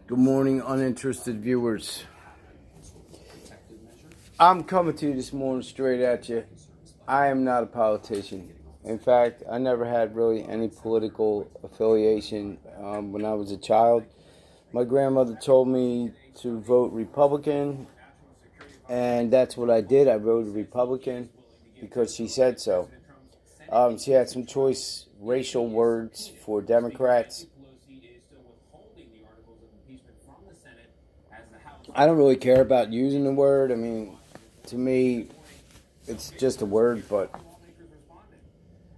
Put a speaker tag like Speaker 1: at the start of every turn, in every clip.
Speaker 1: Good morning, uninterested viewers. I'm coming to you this morning straight at you. I am not a politician. In fact, I never had really any political affiliation when I was a child. My grandmother told me to vote Republican, and that's what I did. I voted Republican because she said so. She had some choice racial words for Democrats. I don't really care about using the word. I mean, to me, it's just a word, but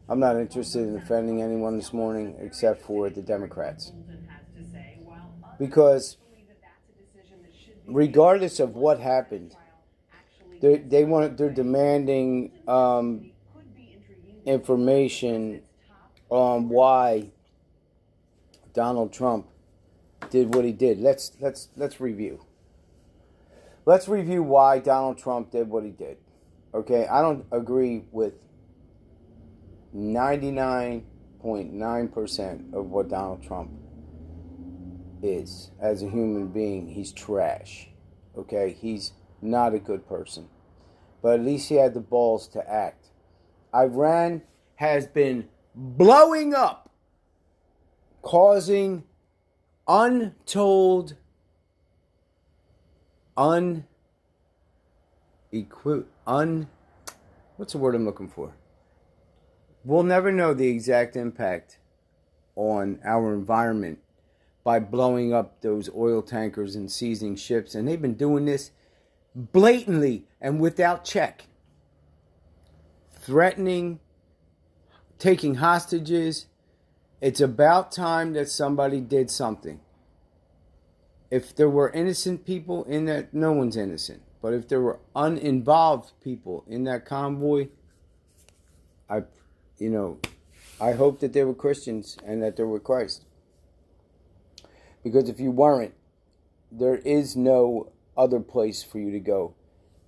Speaker 1: I'm not interested in offending anyone this morning except for the Democrats. Because regardless of what happened, they're demanding information on why Donald Trump did what he did. Let's review. Let's review why Donald Trump did what he did. Okay, I don't agree with 99.9% of what Donald Trump is as a human being. He's trash. Okay, he's not a good person. But at least he had the balls to act. Iran has been blowing up, causing untold, what's the word I'm looking for? We'll never know the exact impact on our environment by blowing up those oil tankers and seizing ships. And they've been doing this blatantly and without check. Threatening, taking hostages. It's about time that somebody did something. If there were innocent people in that, no one's innocent. But if there were uninvolved people in that convoy, I hope that they were Christians and that they were Christ. Because if you weren't, there is no other place for you to go.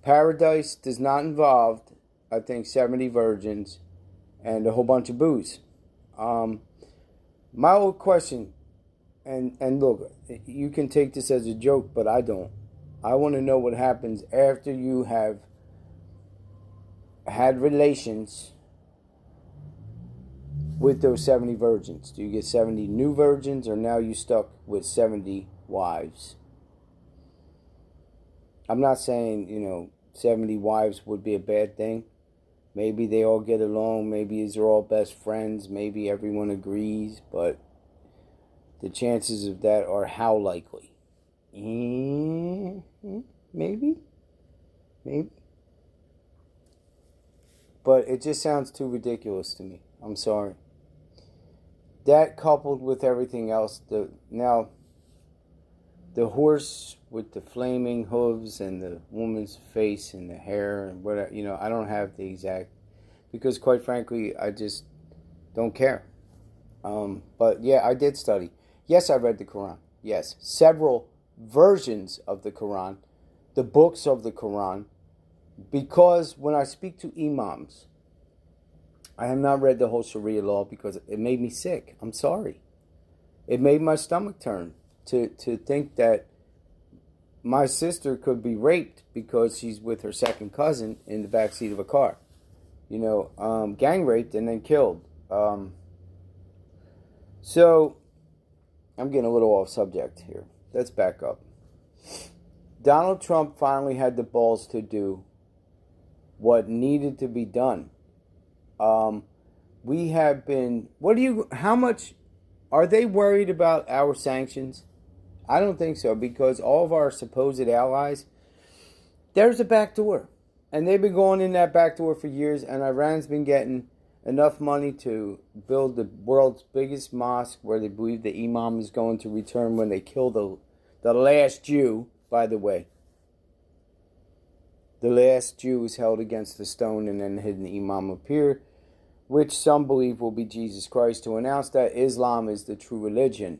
Speaker 1: Paradise does not involve, I think, 70 virgins and a whole bunch of booze. My old question, and look, you can take this as a joke, but I don't. I want to know what happens after you have had relations with those 70 virgins. Do you get 70 new virgins, or now you stuck with 70 wives? I'm not saying, 70 wives would be a bad thing. Maybe they all get along. Maybe they're all best friends. Maybe everyone agrees. But the chances of that are how likely? Maybe. But it just sounds too ridiculous to me. I'm sorry. That coupled with everything else, the horse with the flaming hooves and the woman's face and the hair and whatever, I don't have the exact, because quite frankly, I just don't care. But yeah, I did study. Yes, I read the Quran. Yes, several versions of the Quran, the books of the Quran, because when I speak to imams, I have not read the whole Sharia law because it made me sick. I'm sorry. It made my stomach turn to think that my sister could be raped because she's with her second cousin in the backseat of a car. Gang raped and then killed. So, I'm getting a little off subject here. Let's back up. Donald Trump finally had the balls to do what needed to be done. We have been, how much, are they worried about our sanctions? I don't think so, because all of our supposed allies, there's a back door. And they've been going in that back door for years, and Iran's been getting enough money to build the world's biggest mosque where they believe the imam is going to return when they kill the last Jew, by the way. The last Jew is held against the stone and then the hidden imam appear, which some believe will be Jesus Christ, to announce that Islam is the true religion.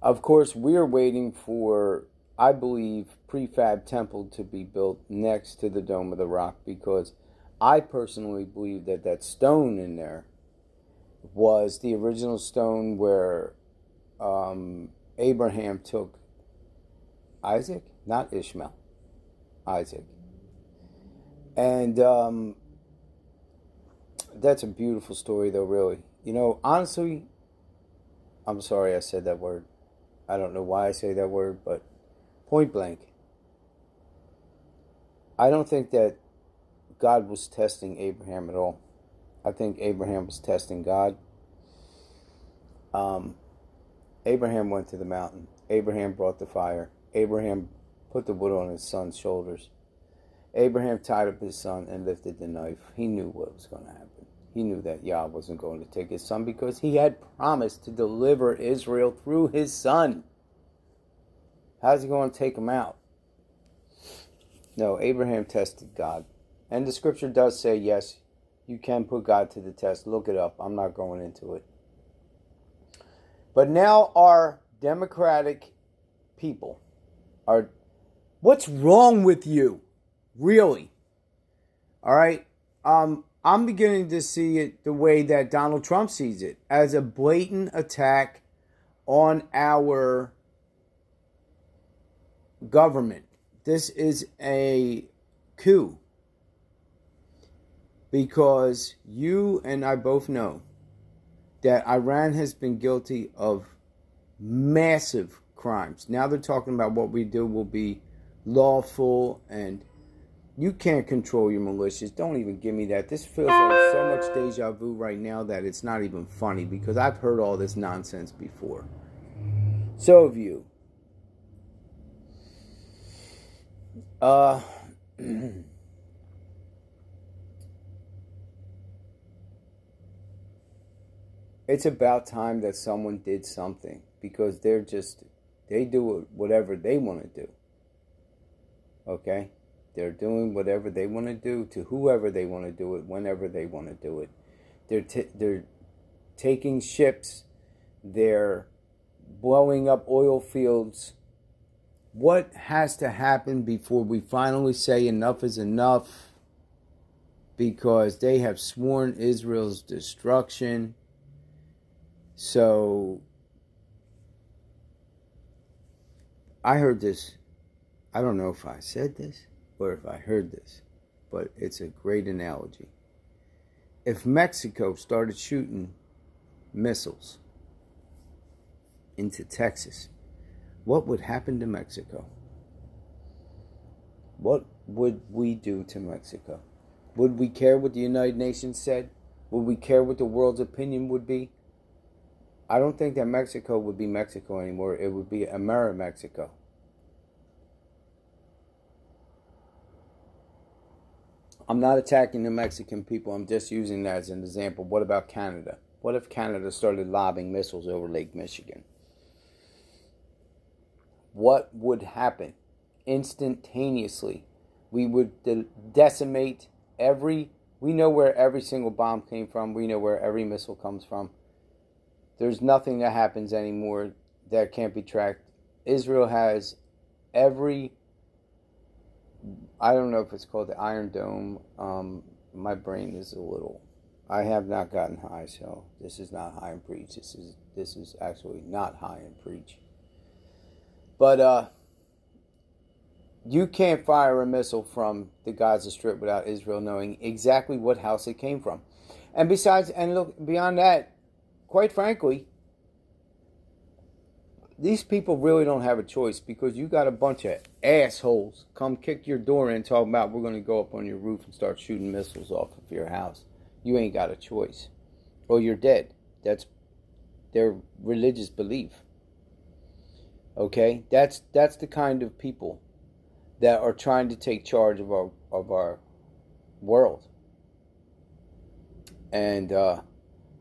Speaker 1: Of course, we're waiting for, I believe, prefab temple to be built next to the Dome of the Rock, because I personally believe that stone in there was the original stone where Abraham took Isaac, not Ishmael, Isaac. And that's a beautiful story, though, really. You know, honestly, I'm sorry I said that word. I don't know why I say that word, but point blank, I don't think that God was testing Abraham at all. I think Abraham was testing God. Abraham went to the mountain. Abraham brought the fire. Abraham put the wood on his son's shoulders. Abraham tied up his son and lifted the knife. He knew what was going to happen. He knew that Yah wasn't going to take his son because he had promised to deliver Israel through his son. How's he going to take him out? No, Abraham tested God. And the scripture does say, yes, you can put God to the test. Look it up. I'm not going into it. But now our democratic people are... What's wrong with you? Really? All right? I'm beginning to see it the way that Donald Trump sees it, as a blatant attack on our government. This is a coup. Because you and I both know that Iran has been guilty of massive crimes. Now they're talking about what we do will be lawful, and you can't control your militias. Don't even give me that. This feels like so much deja vu right now that it's not even funny, because I've heard all this nonsense before. So have you. It's about time that someone did something, because they do whatever they want to do. Okay? They're doing whatever they want to do to whoever they want to do it, whenever they want to do it. They're taking ships. They're blowing up oil fields. What has to happen before we finally say enough is enough? Because they have sworn Israel's destruction. So, I heard this. I don't know if I said this or if I heard this, but it's a great analogy. If Mexico started shooting missiles into Texas, what would happen to Mexico? What would we do to Mexico? Would we care what the United Nations said? Would we care what the world's opinion would be? I don't think that Mexico would be Mexico anymore. It would be Amerimexico. I'm not attacking the Mexican people. I'm just using that as an example. What about Canada? What if Canada started lobbing missiles over Lake Michigan? What would happen? Instantaneously, we would decimate we know where every single bomb came from. We know where every missile comes from. There's nothing that happens anymore that can't be tracked. Israel has every... I don't know if it's called the Iron Dome. My brain is a little... I have not gotten high, so this is not high and preach. This is actually not high and preach. But you can't fire a missile from the Gaza Strip without Israel knowing exactly what house it came from. And besides, and look, beyond that, quite frankly, these people really don't have a choice, because you got a bunch of assholes come kick your door in talking about we're going to go up on your roof and start shooting missiles off of your house. You ain't got a choice. Or you're dead. That's their religious belief. Okay? That's the kind of people that are trying to take charge of our world. And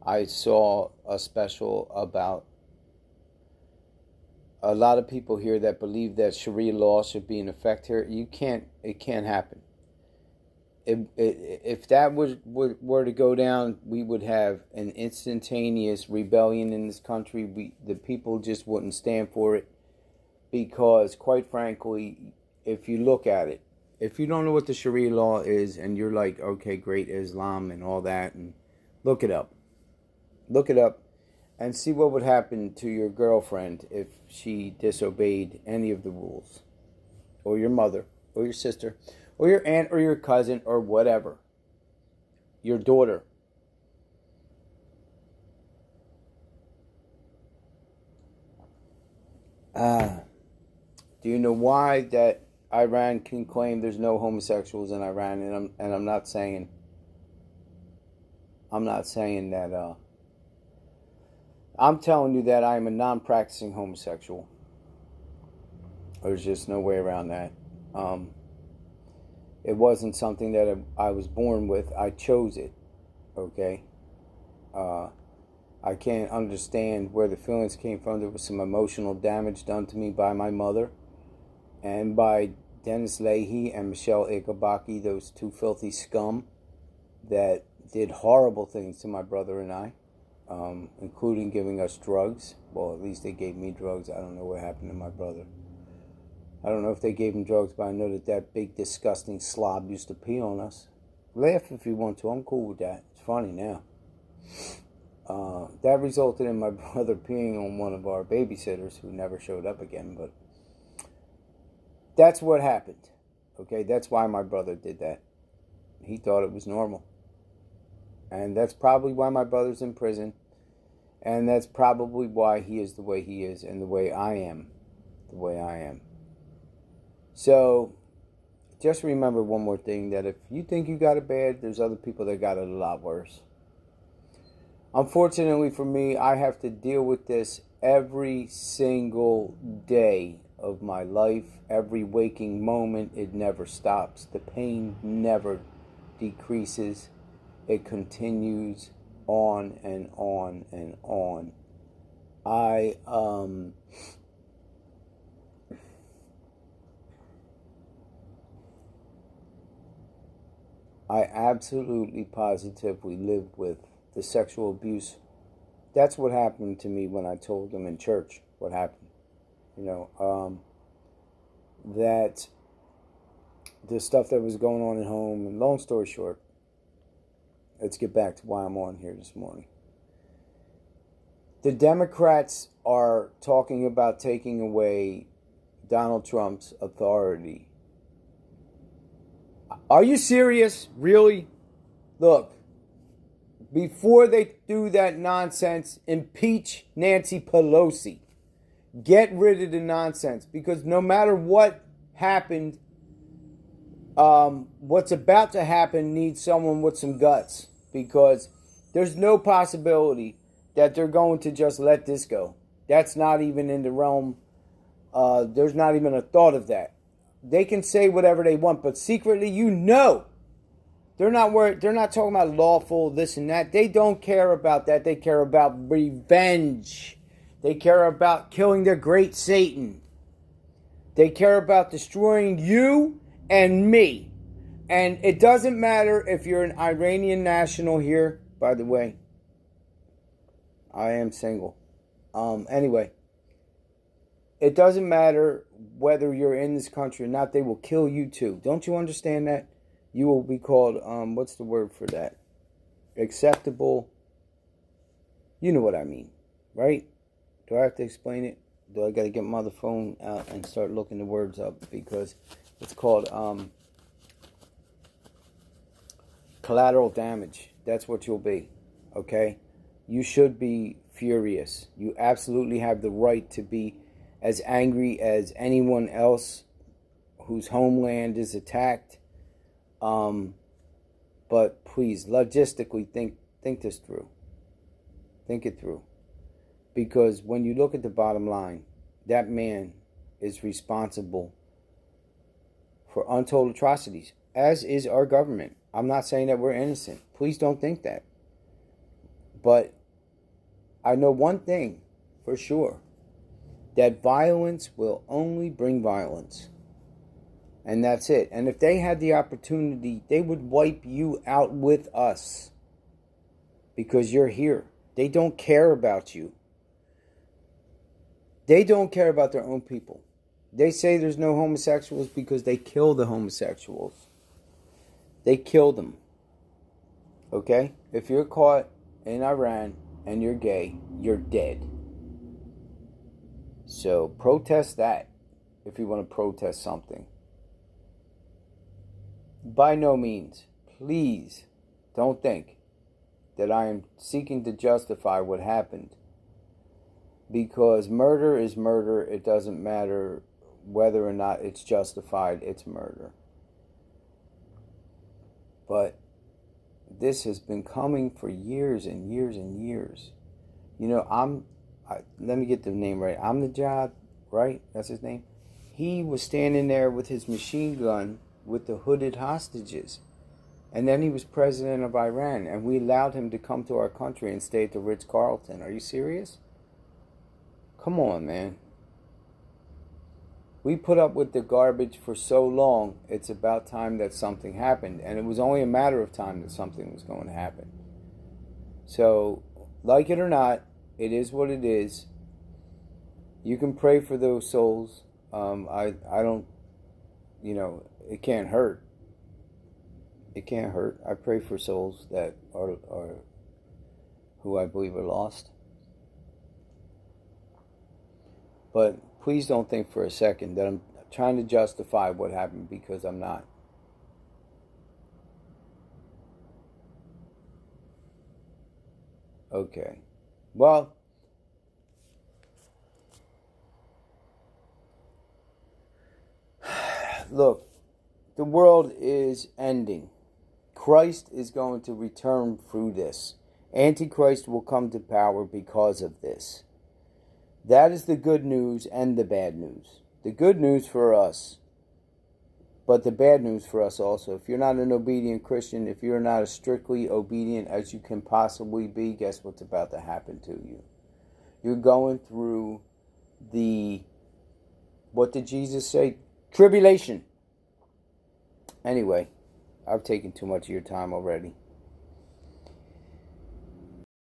Speaker 1: I saw a special about a lot of people here that believe that Sharia law should be in effect here. It can't happen. If that were to go down, we would have an instantaneous rebellion in this country. The people just wouldn't stand for it, because, quite frankly, if you look at it, if you don't know what the Sharia law is, and you're like, okay, great, Islam and all that, and look it up. Look it up. and see what would happen to your girlfriend if she disobeyed any of the rules, or your mother, or your sister, or your aunt, or your cousin, or whatever, your daughter. Do you know why that Iran can claim there's no homosexuals in Iran? And I'm not saying that. I'm telling you that I am a non-practicing homosexual. There's just no way around that. It wasn't something that I was born with. I chose it. Okay. I can't understand where the feelings came from. There was some emotional damage done to me by my mother and by Dennis Leahy and Michelle Akabaki, those two filthy scum that did horrible things to my brother and I, including giving us drugs. Well, at least they gave me drugs. I don't know what happened to my brother. I don't know if they gave him drugs, but I know that big, disgusting slob used to pee on us. Laugh if you want to. I'm cool with that. It's funny now. That resulted in my brother peeing on one of our babysitters who never showed up again, but that's what happened. Okay, that's why my brother did that. He thought it was normal. And that's probably why my brother's in prison. And that's probably why he is the way he is and the way I am the way I am. So, just remember one more thing, that if you think you got it bad, there's other people that got it a lot worse. Unfortunately for me, I have to deal with this every single day of my life, every waking moment. It never stops. The pain never decreases. It continues on and on and on. I absolutely positively live with the sexual abuse. That's what happened to me when I told them in church what happened. That the stuff that was going on at home. And long story short, let's get back to why I'm on here this morning. The Democrats are talking about taking away Donald Trump's authority. Are you serious? Really? Look, before they do that nonsense, impeach Nancy Pelosi. Get rid of the nonsense, because no matter what happened, what's about to happen needs someone with some guts, because there's no possibility that they're going to just let this go. That's not even in the realm. There's not even a thought of that. They can say whatever they want, but secretly, they're not worried. They're not talking about lawful this and that. They don't care about that. They care about revenge. They care about killing their great Satan. They care about destroying you and me. And it doesn't matter if you're an Iranian national here. By the way, I am single. Anyway, it doesn't matter whether you're in this country or not. They will kill you too. Don't you understand that? You will be called, what's the word for that? Acceptable. You know what I mean, right? Do I have to explain it? Do I got to get my other phone out and start looking the words up? Because it's called collateral damage. That's what you'll be, okay? You should be furious. You absolutely have the right to be as angry as anyone else whose homeland is attacked. But please, logistically, think this through. Think it through. Because when you look at the bottom line, that man is responsible for untold atrocities, as is our government. I'm not saying that we're innocent. Please don't think that. But I know one thing for sure, that violence will only bring violence. And that's it. And if they had the opportunity, they would wipe you out with us. Because you're here. They don't care about you. They don't care about their own people. They say there's no homosexuals because they kill the homosexuals. They kill them. Okay? If you're caught in Iran and you're gay, you're dead. So protest that if you want to protest something. By no means, please don't think that I am seeking to justify what happened. Because murder is murder. It doesn't matter whether or not it's justified. It's murder. But this has been coming for years and years and years. You know, let me get the name right. Ahmadinejad, right? That's his name. He was standing there with his machine gun with the hooded hostages. And then he was president of Iran, and we allowed him to come to our country and stay at the Ritz-Carlton. Are you serious? Come on, man. We put up with the garbage for so long, it's about time that something happened. And it was only a matter of time that something was going to happen. So, like it or not, it is what it is. You can pray for those souls. I don't, it can't hurt. It can't hurt. I pray for souls that are who I believe are lost. But please don't think for a second that I'm trying to justify what happened, because I'm not. Okay. Well, look, the world is ending. Christ is going to return through this. Antichrist will come to power because of this. That is the good news and the bad news. The good news for us, but the bad news for us also. If you're not an obedient Christian, if you're not as strictly obedient as you can possibly be, guess what's about to happen to you? You're going through what did Jesus say? Tribulation. Anyway, I've taken too much of your time already.